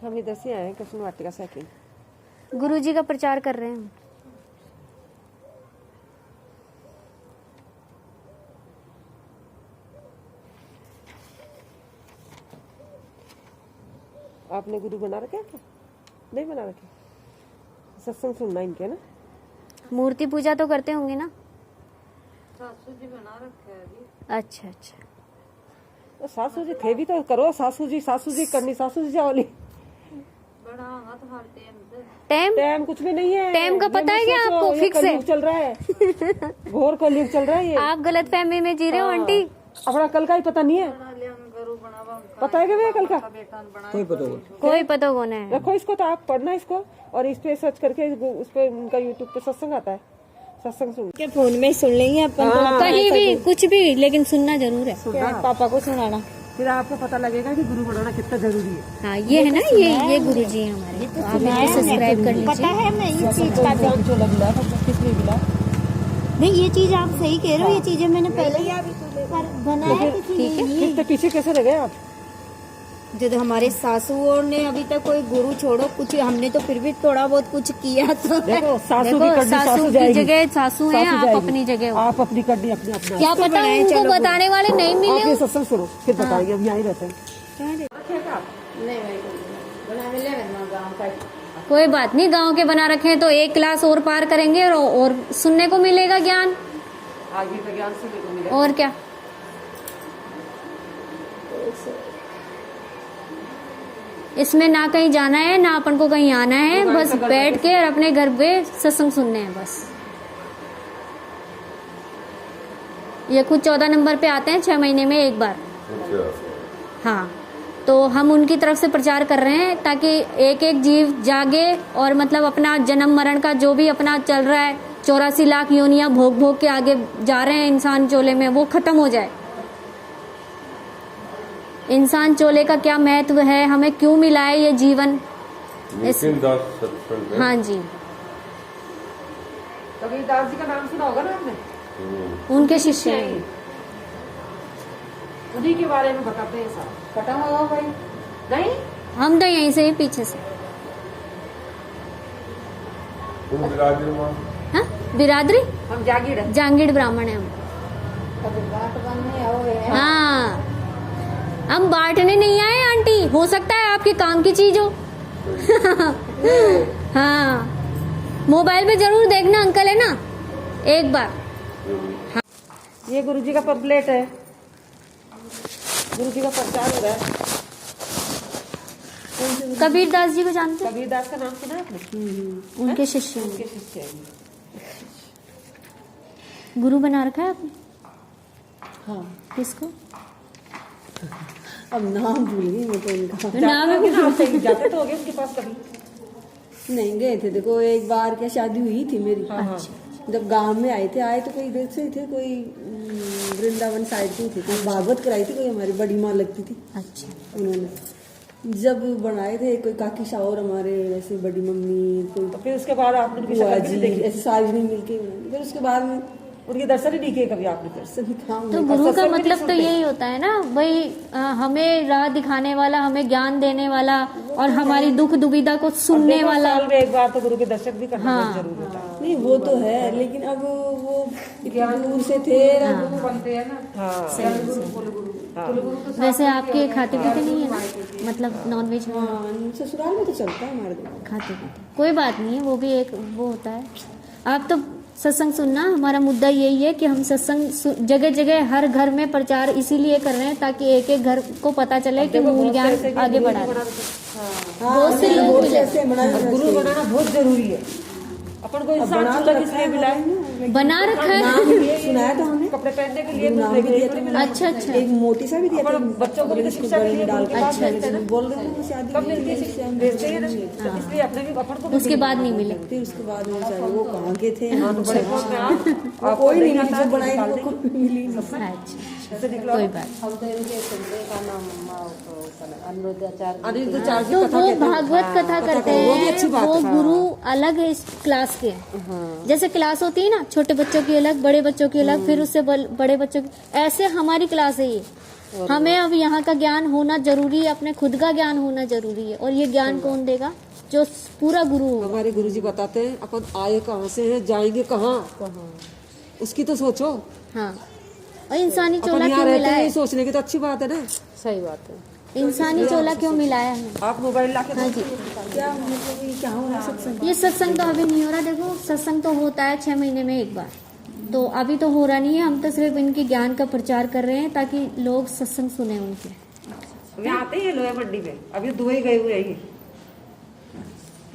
हम इधर से आए हैं कृष्ण वाटिका साइकिल। गुरुजी का प्रचार कर रहे हैं। आपने गुरु बना रखे क्या? नहीं बना रखे। सत्संग सुनना इनके ना। मूर्ति पूजा तो करते होंगे ना? सासू जी बना रखे है अभी। अच्छा अच्छा। तो सासू जी थे भी तो करो। सासू जी करनी। सासू जी वाली बड़ा हाथ हारते हैं हमसे। टाइम कुछ भी नहीं है। टाइम का पता है क्या आपको? फिक्स है। चल रहा है घोर कलयुग चल रहा है ये। आप गलत फहमी में जी रहे हो आंटी। अपना कल का ही पता नहीं है। पता है क्या भैया कल का? कोई पता कौन है। रखो इसको तो आप पढ़ना इसको और इस पे सर्च करके उस पे उनका यूट्यूब पे सत्संग आता है। सत्संग सुन के फोन में ही सुन लेंगे अपन। कहीं भी कुछ भी, लेकिन सुनना जरूर है। पापा को सुनाना, फिर आपको पता लगेगा कि गुरु बनाना कितना जरूरी है। हाँ ये है ना, ये गुरुजी हैं हमारे। तो आप इनको सब्सक्राइब कर लीजिए। पता है मैं ये चीज का जो लग किसने मिला नहीं, ये चीज आप सही कह रहे हो। ये चीजें मैंने पहले बनाया ठीक है। पीछे कैसे रह गए आप? जो हमारे सासुओं ने अभी तक कोई गुरु छोड़ो कुछ, हमने तो फिर भी थोड़ा बहुत कुछ किया। तो देखो सासू की कड्डी सासू की जाएगी। जगह सासू है, आप अपनी जगह हो। आप अपनी कड्डी अपनी अपना। क्या पता उनको बताने वाले नहीं आप मिले। ये सत्संग सुनो फिर बताएंगे। अब यहाँ ही रहते हैं। कोई बात नहीं, गांव के बना रखे हैं तो एक क्लास और पार करेंगे और सुनने को मिलेगा ज्ञान। आगे का ज्ञान सुनने को मिलेगा। और क्या। इसमें ना कहीं जाना है ना अपन को कहीं आना है, बस बैठ के और अपने घर पे सत्संग सुनने हैं बस। ये खुद 14 नंबर पे आते हैं 6 महीने में एक बार। हाँ, तो हम उनकी तरफ से प्रचार कर रहे हैं ताकि एक एक जीव जागे और मतलब अपना जन्म मरण का जो भी अपना चल रहा है 84 लाख योनियां भोग भोग के आगे जा रहे हैं इंसान चोले में, वो खत्म हो जाए। इंसान चोले का क्या महत्व है, हमें क्यों मिला है ये जीवन। हाँ जी, कबीरदास जी का नाम सुना होगा ना आपने? उनके शिष्य हैं। उन्हीं के बारे में बताते हैं साहब। पता होगा भाई? नहीं, हम तो यहीं से ही पीछे से। हाँ, बिरादरी हम जांगीड़ ब्राह्मण है हम। हाँ, हम बांटने नहीं आए आंटी, हो सकता है आपके काम की चीज हो। हाँ, मोबाइल पे जरूर देखना अंकल, है ना, एक बार। हाँ। ये गुरुजी का पंपलेट है। गुरुजी का प्रचार हो रहा है। कबीरदास जी को जानते हैं? कबीरदास का नाम सुना है आपने? उनके शिष्य हैं। उनके शिष्य हैं। गुरु बना रखा है आपने? हाँ। किसको? अब नाम भूल गई मैं तो उनका। नाम जाते तो हो गए उनके पास कभी? नहीं गए थे। देखो एक बार क्या शादी हुई थी मेरी। अच्छा। जब गांव में आए तो कोई इधर से थे, कोई वृंदावन साइड से थे, कोई भागवत कराई थी, कोई हमारी बड़ी माँ लगती थी। अच्छा। उन्होंने जब बनाए थे, कोई काकी शाह हमारे वैसे बड़ी मम्मी, कोई तो फिर उसके बाद आपने उनकी बुआ शक्ल भी जी, देखी? ऐसे सार्वजनिक मिलके बनाए। फिर उसके बाद में उनके दर्शन ही नहीं किए कभी आपने? दर्शन था। तो गुरु का मतलब तो यही होता है ना भाई, हमें राह दिखाने वाला, हमें ज्ञान देने वाला और हमारी दुख दुविधा को सुनने वाला। साल में एक बार तो गुरु के दर्शन भी करना हाँ। बहुत जरूरी होता है। नहीं वो तो है, लेकिन अब वो इतना दूर से थे। बनते हैं ना। हाँ। वैसे आपके खाते पीते नहीं है ना, मतलब नॉनवेज ससुराल में तो चलता है हमारे दिन। खाते पीते, कोई बात नहीं है, वो भी एक वो होता है। आप तो सत्संग सुनना, हमारा मुद्दा यही है कि हम सत्संग जगह जगह हर घर में प्रचार इसीलिए कर रहे हैं ताकि एक एक घर को पता चले कि मूल ज्ञान आगे बढ़ा रहे। बहुत से लोग गुरु बनाना बहुत जरूरी है। अपन को इंसान चुना किसलिए मिला है? बना रखा है। सुनाया था हमने, कपड़े पहनने के लिए नाम भी दिया था। अच्छा अच्छा। एक मोती सा भी दिया था बच्चों को भी शिक्षा के लिए डाल के। अच्छा अच्छा। बोल रहे थे शादी कब मिलती है शिक्षा? भेजते हैं ना, इसलिए अपने भी अपन को उसके बाद नहीं मिले। फिर उसके बाद में बेचारे वो कहाँ के थे। बड़े फोन में आप कोई नहीं मिली, जो बनाई थी वो कोई मिली नहीं। अच्छा, ऐसे निकला। कोई बात। हम तो इनके सुनते का नाम अनुरुद्धाचार्य। अनुरुद्धाचार्य तो वो भागवत कथा करते हैं, वो गुरु अलग है इस क्लास के। जैसे क्लास होती है ना, छोटे बच्चों की अलग, बड़े बच्चों की अलग, फिर उससे बड़े बच्चों की, ऐसे हमारी क्लास है ये। हमें अब यहाँ का ज्ञान होना जरूरी है, अपने खुद का ज्ञान होना जरूरी है। और ये ज्ञान कौन देगा? जो पूरा गुरु होगा। हमारे गुरुजी बताते हैं अपन आए कहाँ से हैं, जाएंगे कहाँ, उसकी तो सोचो। हाँ, और इंसानी अपन चोला यहाँ क्यों रहते मिला हैं, है? ये सोचने की तो अच्छी बात है ना। सही बात है। इंसानी चोला क्यों मिलाया है? आप मोबाइल ला के हाँ जी, क्या मतलब ये क्या हो रहा है सत्संग? ये सत्संग तो अभी नहीं हो रहा। देखो, सत्संग तो होता है 6 महीने में एक बार, तो अभी तो हो रहा नहीं है। हम तो सिर्फ इनके ज्ञान का प्रचार कर रहे हैं ताकि लोग सत्संग सुने उनके। अभी आते हैं लोया मंडी में, अभी दुबई गए हुए हैं।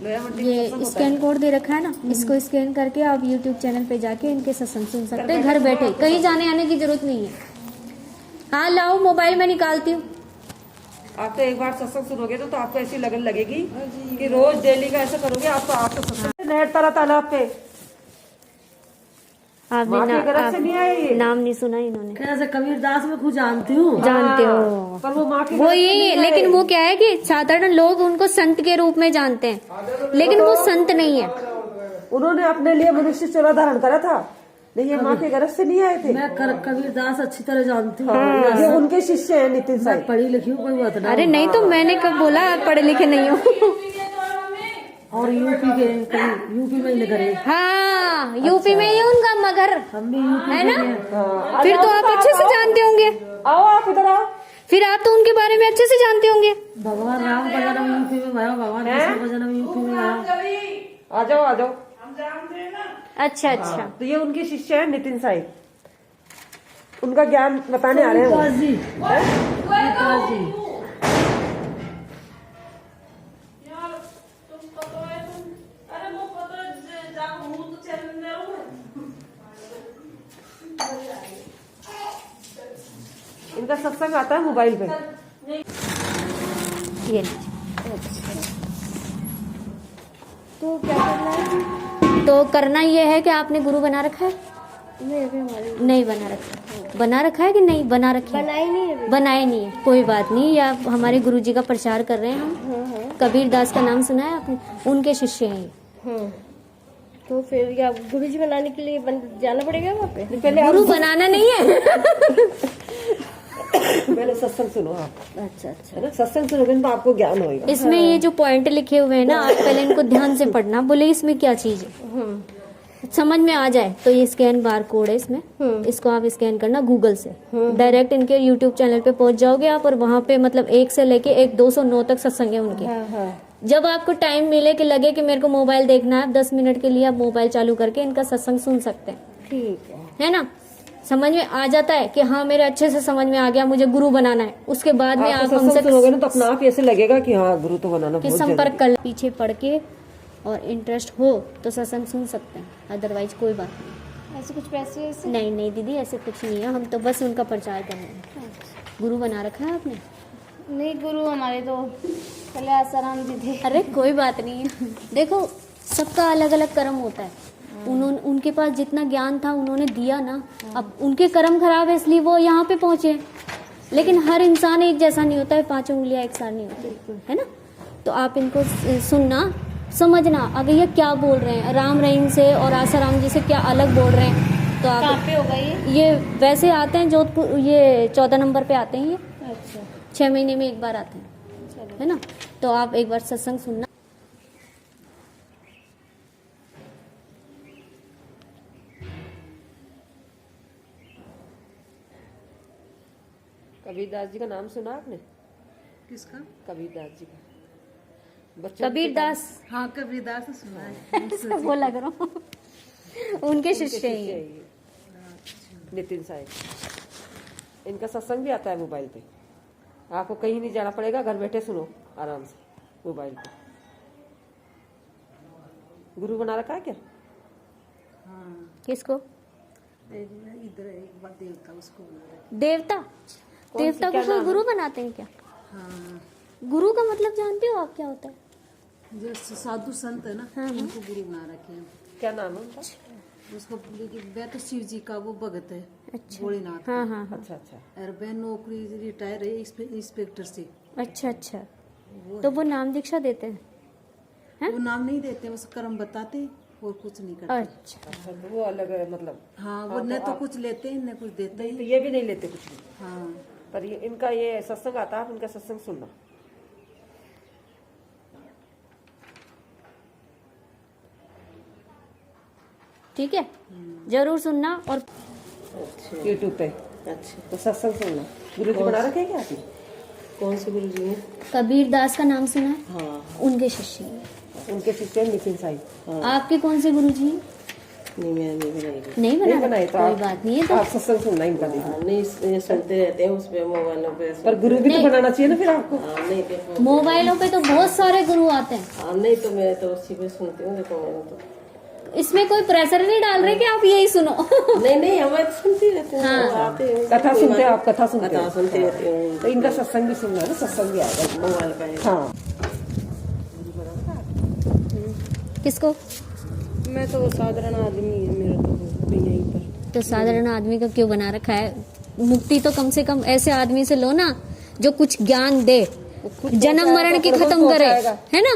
लोया मंडी में सत्संग ये होता स्कैन कोड दे रखा है ना, इसको स्कैन करके आप YouTube चैनल पे जाके इनके सत्संग सुन सकते हैं घर बैठे, कहीं जाने आने की जरूरत नहीं है। हाँ, लाओ मोबाइल में निकालती हूँ। आप तो एक बार सत्संग सुनोगे तो आपको ऐसी लगन लगेगी कि रोज डेली का ऐसा करोगे। आपको आप तो सत्संग नहर तारा तालाब पे आपने माँ के गरज से नहीं आए ये। नाम नहीं सुना इन्होंने। कैसे कबीरदास में खुद जानती हूँ। जानते हो? पर वो माँ के वो गरज से यही नहीं है, आए। लेकिन वो क्या है कि साधारण लोग उनको संत के रूप में जानते हैं, लेकिन वो संत नहीं है। उन्होंने अपने लिए मनुष्य चोला धारण करा था, नहीं ये माँ के गरज से नहीं आए थे। मैं कबीरदास अच्छी तरह जानती हूँ। ये उनके शिष्य हैं नितिन साई। पढ़ी लिखी हूँ, कोई बात ना। अरे नहीं, तो मैंने कब बोला पढ़े लिखे नहीं हो? और यूपी में ही करे। हाँ, यूपी में ही उनका मगर हम भी यूपी है ना। हाँ, फिर तो आप अच्छे से जानते होंगे। आओ आप इधर आओ। फिर आप तो उनके बारे में अच्छे से जानते होंगे। भगवान राम का जन्म यूपी में भया, भगवान कृष्ण का जन्म यूपी में भया। आ जाओ आ जाओ। अच्छा अच्छा। तो ये उनके शिष्य हैं नितिन साई, उनका ज्ञान बताने आ रहे हैं वो। विकास जी, विकास जी। इनका सत्संग आता है मोबाइल पे। ये तो क्या करना है? तो करना ये है कि आपने गुरु बना रखा है? नहीं बना रखा। बना रखा है कि नहीं बना रखा है? बनाया नहीं है। बनाया नहीं है, कोई बात नहीं। या हमारे गुरुजी का प्रचार कर रहे हैं हम। कबीरदास का नाम सुना है आपने? उनके शिष्य हैं ये। तो फिर या गुरुजी बनाने के लिए जाना पड़ेगा वहाँ पे? पहले गुरु बनाना नहीं है। पहले सत्संग सुनो आप। अच्छा अच्छा। है ना, सत्संग सुनोगे तो आपको ज्ञान होगा। इसमें ये जो पॉइंट लिखे हुए हैं ना, आप पहले इनको ध्यान से पढ़ना, बोले इसमें क्या चीज है, समझ में आ जाए तो ये स्कैन बार कोड है इसमें, इसको आप स्कैन करना गूगल से। डायरेक्ट इनके YouTube चैनल पे पहुंच जाओगे आप, और वहाँ पे मतलब 1 से लेके 209 तक सत्संग है उनके। जब आपको टाइम मिले कि लगे कि मेरे को मोबाइल देखना है, 10 मिनट के लिए आप मोबाइल चालू करके इनका सत्संग सुन सकते हैं। ठीक है है ना, समझ में आ जाता है कि हाँ मेरे अच्छे से समझ में आ गया, मुझे गुरु बनाना है। उसके बाद में आप सत्संग हमसे सुनोगे ना तो अपना आप ऐसे लगेगा कि हाँ गुरु तो बनाना कि बहुत संपर्क कर, पीछे पढ़ के और इंटरेस्ट हो तो सत्संग सुन सकते हैं, अदरवाइज कोई बात नहीं। ऐसे कुछ पैसे नहीं नहीं दीदी, ऐसे कुछ नहीं है, हम तो बस उनका प्रचार कर रहे हैं। गुरु बना रखा है आपने? नहीं, गुरु हमारे तो पहले आसाराम जी थे। अरे कोई बात नहीं है, देखो सबका अलग अलग कर्म होता है। उन्होंने, उनके पास जितना ज्ञान था उन्होंने दिया ना। अब उनके कर्म खराब है इसलिए वो यहाँ पे पहुंचे, लेकिन हर इंसान एक जैसा नहीं होता है, 5 उंगलियां एक साथ नहीं होती है ना। तो आप इनको सुनना, समझना अगर ये क्या बोल रहे हैं, राम रहीम से और आसाराम जी से क्या अलग बोल रहे हैं। तो आप कहाँ पे होगा ये? वैसे आते हैं जोधपुर, ये 14 नंबर पे आते हैं ये। अच्छा 6 महीने में एक बार आते हैं, है ना। तो आप एक बार सत्संग सुनना। कबीरदास जी का नाम सुना आपने? किसका? कबीरदास जी का। बच्चों कबीरदास, हाँ कबीरदास ने सुना है। बोला करो। उनके शिष्य हैं ये। नितिन साहब, इनका सत्संग भी आता है मोबाइल पे। आपको कहीं नहीं जाना पड़ेगा, घर बैठे सुनो आराम से मोबाइल पे। गुरु बना रखा है क्या? किसको? इधर एक बार देवता उसको बना रहे। देवता? देवता को कोई गुरु बनाते हैं क्या? हाँ, गुरु का मतलब जानते हो आप क्या होता है? जो साधु संत है ना, उनको गुरु बना रखे हैं। क्या नाम है उनका? उसको वह तो शिव जी का वो भगत है, अच्छा। भोलेनाथ। हाँ हाँ हाँ। अच्छा अच्छा। और वह नौकरी रिटायर है इंस्पेक्टर से। अच्छा अच्छा, तो वो नाम दीक्षा देते हैं? वो नाम नहीं देते, बस कर्म बताते और कुछ नहीं करते। अच्छा अच्छा, वो अलग है मतलब। हाँ, वो न तो कुछ लेते हैं न कुछ देते तो हैं। ये भी नहीं लेते कुछ भी। हाँ, पर ये इनका ये सत्संग आता है, आप इनका सत्संग सुनना। ठीक है, जरूर सुनना। और यूट्यूब पे अच्छा, तो सत्संग सुनना। गुरु जी बना रखे हैं क्या आपने? कौन से गुरु जी हैं? कबीर दास का नाम सुना है? हाँ, उनके शिष्य हैं। उनके शिष्य नितिन साई। आपके कौन से गुरु जी हैं? नहीं मैं नहीं बनाई। नहीं नहीं बना बनाए तो कोई आप- बात नहीं है। तो आप सत्संग सुनना इनका देखना। हाँ, नहीं ये सुनते रहते हैं उस पे मोबाइलों पे। पर गुरु भी तो बनाना चाहिए ना फिर आपको। हाँ नहीं तो मोबाइलों पे तो बहुत सारे गुरु आते हैं। हाँ नहीं तो मैं तो उसी पे सुनती हूँ। देखो मैंने तो इसमें कोई प्रेशर नहीं डाल रहे कि आप यही सुनो। नहीं हमें तो सुनती रहती हूँ। हाँ। आते हैं कथा सुनते हो आप? कथा सुनते कथा हो? सुनती रहती हूँ। तो इनका सत्संग भी सुनना है ना, सत्संग भी आएगा। मोबाइल का है। हाँ, किसको? मैं तो साधारण आदमी है, मेरा तो भी यहीं पर। तो साधारण आदमी का क्यों बना रखा है? मुक्ति तो कम से कम ऐसे आदमी से लो ना जो कुछ ज्ञान दे, जन्म मरण की खत्म करे, है ना।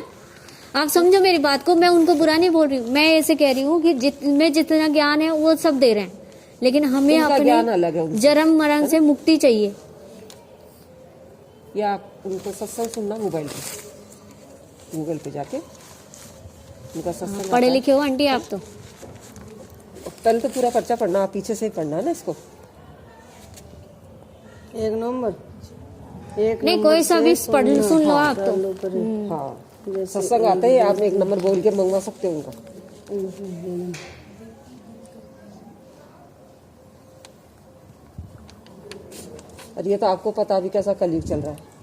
आप समझो मेरी बात को, मैं उनको बुरा नहीं बोल रही हूँ। मैं ऐसे कह रही हूँ कि में जितना ज्ञान है वो सब दे रहे हैं, लेकिन हमें उनका ज्ञान अलग है अपने उनसे। जन्म मरण से मुक्ति चाहिए। या आप उनको सत्संग सुनना मोबाइल पे, गूगल पे जाके उनका सत्संग। पढ़े लिखे हो आंटी आप तो? पहले तो पूरा पर्चा पढ़ना, आप पीछे से ही पढ़ना है ना इसको। 1 नंबर, एक नहीं कोई सा भी पढ़ सुन लो आप तो। हाँ, सत्संग आते ही आप 1 नंबर बोल के मंगवा सकते हो उनका। और ये तो आपको पता भी कैसा कलयुग चल रहा है।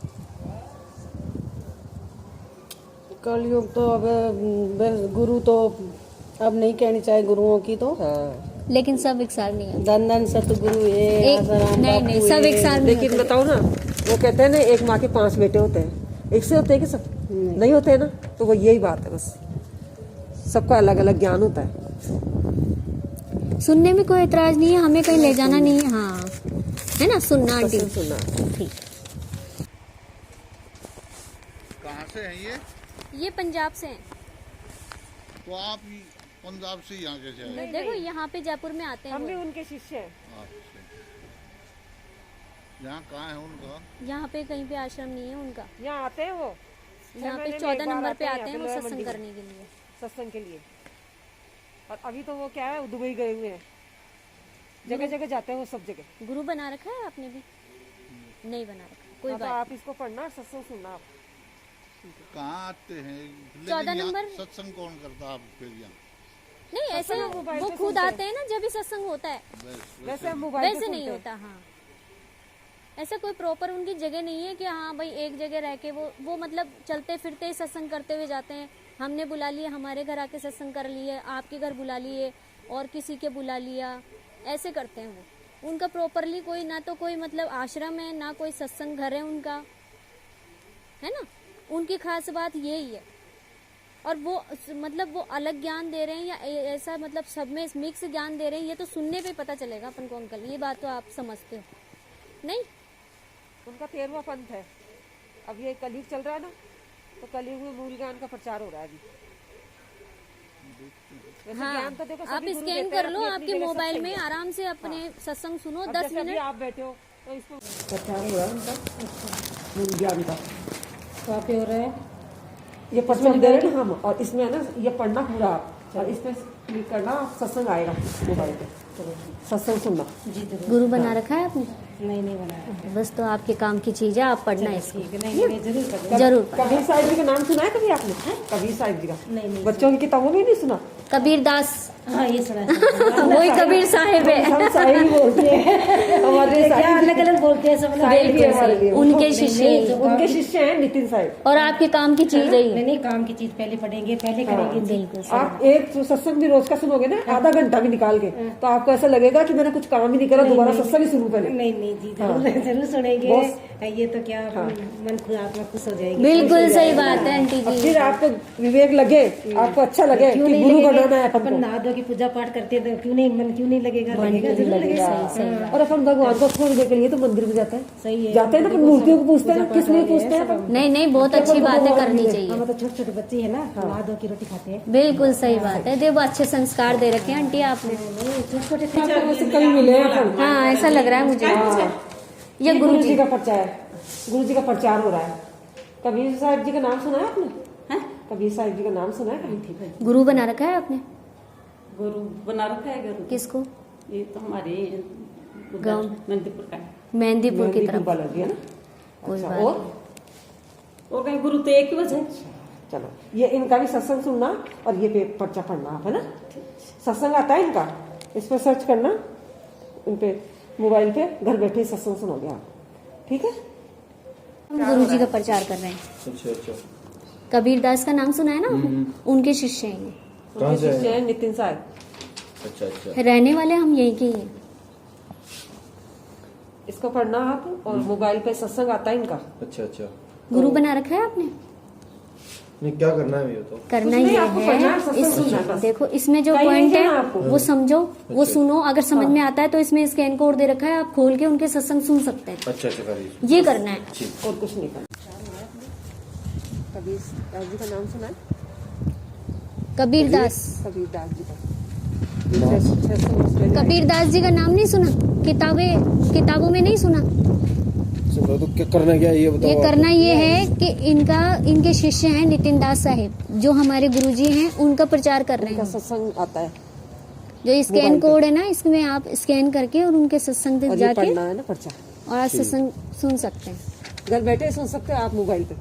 कलयुग तो अब गुरु तो अब नहीं कहनी चाहिए गुरुओं की तो। हाँ, लेकिन सब एक साथ नहीं है। धन धन सतगुरु नहीं सब एक साथ नहीं लेकिन होते। बताओ ना, वो कहते हैं ना एक माँ के 5 बेटे होते हैं, एक से होते हैं कि सब नहीं होते हैं ना। तो वो यही बात है, बस सबका अलग अलग ज्ञान होता है। सुनने में कोई एतराज नहीं है, हमें कहीं ले जाना नहीं है। हाँ है ना, सुनना आंटी। सत्संग सुनना। ठीक। कहाँ से हैं ये? ये पंजाब से हैं। तो आप पंजाब से यहाँ कैसे आए? देखो यहाँ पे जयपुर में आते हैं हम भी वो। उनके शिष्य हैं। अच्छा। यहाँ कहाँ है उनका? यहाँ पे कहीं पे आश्रम नहीं है उनका। यहाँ आते हैं वो, यहाँ पे महीने में 14 एक बार नंबर पे आते हैं आते हैं वो यहाँ पे सत्संग मंडी में। करने के लिए। सत्संग के लिए। और अभी तो वो क्या है, दुबई गए हुए हैं, जगह जगह जाते हैं वो, सब जगह। गुरु बना रखा है आपने भी? नहीं बना रखा, कोई हाँ, तो बात आप इसको पढ़ना और सत्संग सुनना आप। कहाँ आते हैं? लेकिन 14 यहाँ नंबर। सत्संग कौन करता आप फिर यहाँ? नहीं ऐसे सत्संग मोबाइल वो से खुद सुनते आते हैं ना जब भी सत्संग होता है। वैसे हम मोबाइल पे वैसे नहीं सुनते हैं। होता। हाँ ऐसा कोई प्रॉपर उनकी जगह नहीं है कि हाँ भाई एक जगह रह के वो मतलब चलते फिरते ही सत्संग करते हुए जाते हैं। हमने बुला लिया, हमारे घर आके सत्संग कर लिए, आपके घर बुला लिए और किसी के बुला लिया, ऐसे करते हैं वो। उनका प्रॉपरली कोई ना तो कोई मतलब आश्रम है ना कोई सत्संग घर है उनका, है ना। उनकी खास बात यही है। और वो मतलब वो अलग ज्ञान दे रहे हैं या ऐसा मतलब सब में मिक्स ज्ञान दे रहे हैं, ये तो सुनने पे पता चलेगा अपन को अंकल। ये बात तो आप समझते हो नहीं? उनका 13वां पंथ है। अब ये कलयुग चल रहा है ना, तो कलयुग में मूल ज्ञान का प्रचार हो रहा है अभी। वैसे हाँ ज्ञान तो देखो आप सभी गुरु स्कैन देते हैं, कर लो अपनी अपनी आपके जगह मोबाइल सत्संग में, है। आराम से अपने सत्संग सुनो अब 10 जैसे अभी मिनट। आप बैठे हो तो इसको प्रचार हो रहा है उनका मूल ज्ञान का। कहाँ पे हो रहा है? ये पसंद दे रहे हैं ना हम, और इसमें है ना ये पढ़ना पूरा आप, और इसमें क्लिक करना, सत्संग आएगा मोबाइल पे, सत्संग सुनना। गुरु बना रखा है आपने? नहीं बनाया। बस तो आपके काम की चीज है, आप पढ़ना इसको नहीं मैं जरूर करूँ। जरूर पढ़ना। कबीर साहिब जी का नाम सुना है कभी आपने? कबीर साहिब जी का नहीं। बच्चों की किताबों में नहीं सुना? कबीर दास हाँ ये सुना है। वही कबीर साहिब है। हम साहिब बोलते हैं, हमारे क्या साहिब अलग अलग बोलते हैं सब लोग। साहिब भी है हमारे लिए। उनके शिष्य हैं। उनके शिष्य हैं नितिन साहिब। और आपके काम की चीज है ये। नहीं काम की चीज पहले पढ़ेंगे, पहले करेंगे। बिल्कुल आप एक सत्संग भी रोज का सुनोगे ना, आधा घंटा भी निकाल के, तो आपको ऐसा लगेगा कि मैंने कुछ काम ही नहीं करा, दोबारा सत्संग ही सुनूं पहले। नहीं जी जरूर सुनेंगे। ये तो क्या मन खुद आत्मा खुश हो जाएगी। बिल्कुल सही बात है आंटी अब जी। फिर आपको विवेक लगे, आपको अच्छा लगे कि गुरु बनाना है अपन अपन को। नहा धो की पूजा पाठ करते हैं तो क्यों नहीं मन क्यों नहीं लगेगा? लगेगा जरूर लगेगा। और अपन भगवान को खोजने के लिए तो मंदिर में जाते हैं। सही है। जाते हैं ना, अपन मूर्तियों को पूछते हैं, किस लिए पूछते हैं अपन? नहीं बहुत अच्छी बातें करनी चाहिए। हम तो छोटे छोटे बच्चे है ना, नहा धो की रोटी खाते हैं। बिल्कुल सही बात है। देखो अच्छे संस्कार दे रखे हैं आंटी आपने। छोटे छोटे आपको वैसे कभी मिले हैं अपन? हाँ ऐसा लग रहा है मुझे। ये गुरु जी का प्रचार है, गुरु जी का प्रचार हो रहा है। कबीर साहिब जी का नाम सुना है आपने? कबीर साहिब जी का नाम सुना है कभी? गुरु बना रखा है आपने? गुरु बना रखा है गुरु किसको? ये तो हमारे गाँव मेहंदीपुर का है। मेहंदीपुर की तरफ। बाबा लगी है ना? कोई अच्छा, बात और कहीं गुरु तो एक ही वजह। चलो ये इनका भी सत्संग सुनना और ये पर्चा पढ़ना आप, है ना? सत्संग आता है इनका, इस पर सर्च करना, इन पे मोबाइल पे घर बैठे ही सत्संग सुनोगे आप, ठीक है? हम गुरु जी का प्रचार कर रहे हैं। अच्छा अच्छा। कबीर दास का नाम सुना है ना? उनके शिष्य हैं ये। उनके शिष्य हैं नितिन साहब। अच्छा अच्छा। रहने वाले हम यहीं के ही हैं। इसको पढ़ना आप, और मोबाइल पे सत्संग आता है इनका। अच्छा अच्छा। गुरु बना रखा है आपने? नहीं, क्या करना है ये तो? करना कुछ नहीं, ये आपको पढ़ना है, है सत्संग सुनना है बस। देखो इसमें जो कहीं पॉइंट नहीं है कहना आपको। वो समझो, वो सुनो। अगर समझ में आता है तो इसमें स्कैन कोड दे रखा है, आप खोल के उनके सत्संग सुन सकते हैं। अच्छा अच्छा करिए। ये करना है। और कुछ नहीं करना। कबीर दास जी का नाम सुना है? कबीर दास। कबीर दास जी का 600 कबीर दास जी का नाम नहीं सुना? किताबों में नहीं सुना? सुनो तो क्या करना, क्या ये बताओ? ये करना ये है कि इनके शिष्य हैं नितिन दास साहिब, जो हमारे गुरुजी हैं, उनका प्रचार कर रहे इनका हैं। सत्संग आता है जो स्कैन कोड है ना, इसमें आप स्कैन करके और उनके सत्संग और ये जाके पढ़ना है ना पर्चा, और आप सत्संग सुन सकते हैं। घर बैठे सुन सकते हो आप मोबाइल पे।